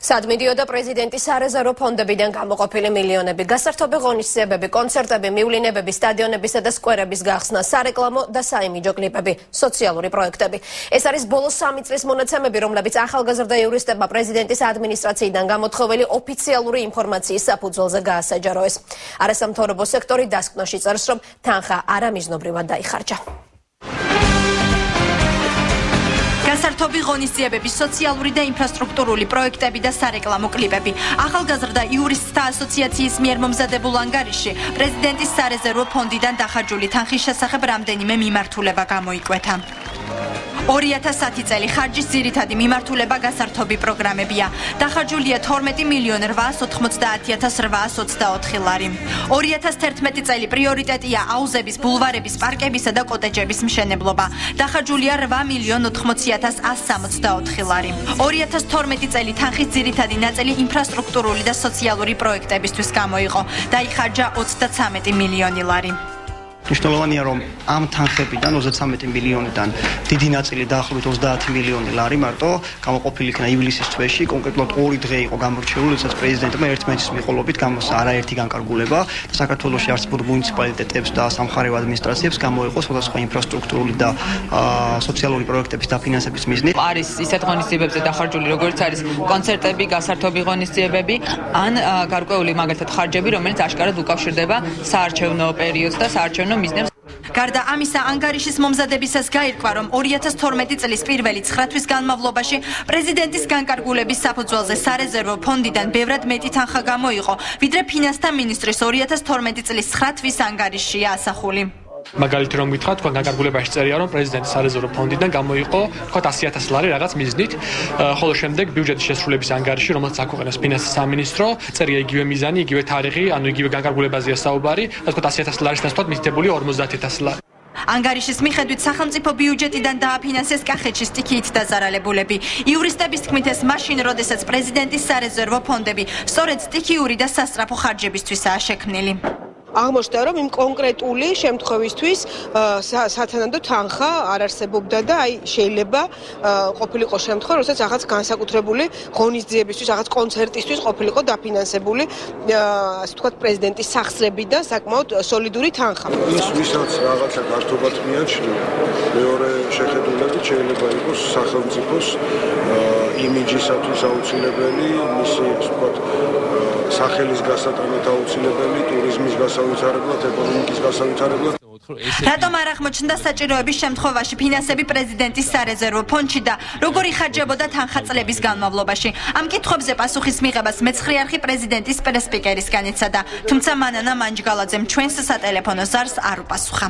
სადმიდიოდა პრეზიდენტის სარეზერვო ფონდებიდან გამოყოფილი მილიონები, გასართობი ღონისძიებები, კონცერტები, მივლინებები, სტადიონებისა და სკვერების გახსნა, სარეკლამო და საიმიჯო კლიპები, სოციალური პროექტები. ეს არის ბოლო 3 წლის მონაცემები, რომლებიც ახალგაზრდა იურისტებმა პრეზიდენტის ადმინისტრაციიდან გამოთხოვილი ოფიციალური ინფორმაციის საფუძველზე გაასაჯაროეს. არასამთავრობო სექტორი დასკვნაში წერს, რომ თანხა არამიზნობრივად დაიხარჯა. გასართობი ღონისძიებები, სოციალური და ინფრასტრუქტურული პროექტები და სარეკლამო კლიპები. ახალგაზრდა იურისტთა ასოციაციის მიერ მომზადებულ ანგარიშში პრეზიდენტის სარეზერვო ფონდიდან დახარჯული თანხის შესახებ რამდენიმე მიმართულება გამოიკვეთა. 2010 წელი ხარჯის ძირითადი მიმართულება გასართობი პროგრამებია. დახარჯულია 12,990,824 ლარი. 2011 წელი პრიორიტეტია აუზების, ბულვარების, პარკებისა და კოტეჯების მშენებლობა. დახარჯულია 8,080,164 ლარი. 2012 წელი თანხის ძირითადი ნაწილი ინფრასტრუქტურული და სოციალური პროექტებისთვის გამოიყო. დაიხარჯა 33 მილიონი ლარი. მნიშვნელოვანია, რომ ამ თანხებიდან 33 მილიონიდან დიდი ნაწილი დაახლოებით 30 მილიონი ლარი მარტო გამოყოფილი იქნა ივლისის თვეში, კონკრეტულად 2 დღე იყო გამორჩეული, როდესაც პრეზიდენტმა ერთმანეთის მიყოლობით გამოსცა არაერთი განკარგულება და საქართველოში არსებულ მუნიციპალიტეტებს და სამხარეო ადმინისტრაციებს გამოიყო სხვადასხვა ინფრასტრუქტურული და სოციალური პროექტების დაფინანსების მიზნით. არის ისეთ ღონისძიებებზე დახარჯული, როგორც არის კონცერტები, გასართობი ღონისძიებები, ან გარკვეული მაგალითად ხარჯები, რომელიც აშკარად უკავშირდება საარჩევნო პერიოდს და საარჩევნო გარდა ამისა, ანგარიშის მომზადებისას გაირკვა, რომ 2012 წლის პირველი 9 თვის განმავლობაში პრეზიდენტის განკარგულების საფუძველზე სარეზერვო ფონდიდან ბევრად მეტი თანხა გამოიყო, ვიდრე ფინანსთა მინისტრის 2012 წლის 9 თვის ანგარიშშია ასახული. მაგალითად რომ გითხრათ, თქვენ განკარგულებაში წერია, რომ პრეზიდენტის სარეზერვო ფონდიდან გამოიყო 100,000 ლარი რაღაც მიზნით, ხოლო შემდეგ ბიუჯეტის შესრულების ანგარიში, რომელსაც აქვეყნებს ფინანსთა სამინისტრო, წერია იგივე მიზანი, იგივე თარიღი, ანუ იგივე განკარგულებაზეა საუბარი, 100,000 ლარის ნაცვლად მითითებული 50,000 ლარი. ანგარიშის მიხედვით სახელმწიფო ბიუჯეტიდან დააფინანსეს კახეთში სტიქიით დაზარალებულები. იურისტების თქმით, ეს მაშინ, როდესაც პრეზიდენტის სარეზერვო ფონდები სწორედ სტიქიური და სასწრაფო ხარჯებისთვისაა შექმნილი. აღმოჩნდა, რომ იმ კონკრეტული შემთხვევისთვის სათანადო თანხა არ არსებობდა და შეიძლება ყოფილიყო შემთხვევა, როდესაც რაღაც განსაკუთრებული ღონისძიებისთვის, რაღაც კონცერტისთვის ყოფილიყო დაფინანსებული, ასე ვთქვათ, პრეზიდენტის სახსრებიდან საკმაოდ სოლიდური თანხა. ის ვისაც რაღაცა გართობათ მიაჩნია, მეორე შეხედულებით შეიძლება იყოს სახელმწიფოს იმიჯისათვის აუცილებელი, მისი ვთქვათ, სახელის გასატანად აუცილებელი, ტურიზმის გასავითარებლად, ეკონომიკის გასავითარებლად. რატომ არ აღმოჩნდა საჭიროების შემთხვევაში ფინანსები პრეზიდენტის სარეზერვო ფონდში და როგორ იხარჯებოდა თანხა წლების განმავლობაში? ამ კითხვებზე პასუხის მიღებას მეცხრე არხი პრეზიდენტის პრეს-სპიკერისგან ეცადა, თუმცა მანანა მანჯგალაძემ ჩვენს სატელეფონო ზარს არ უპასუხა.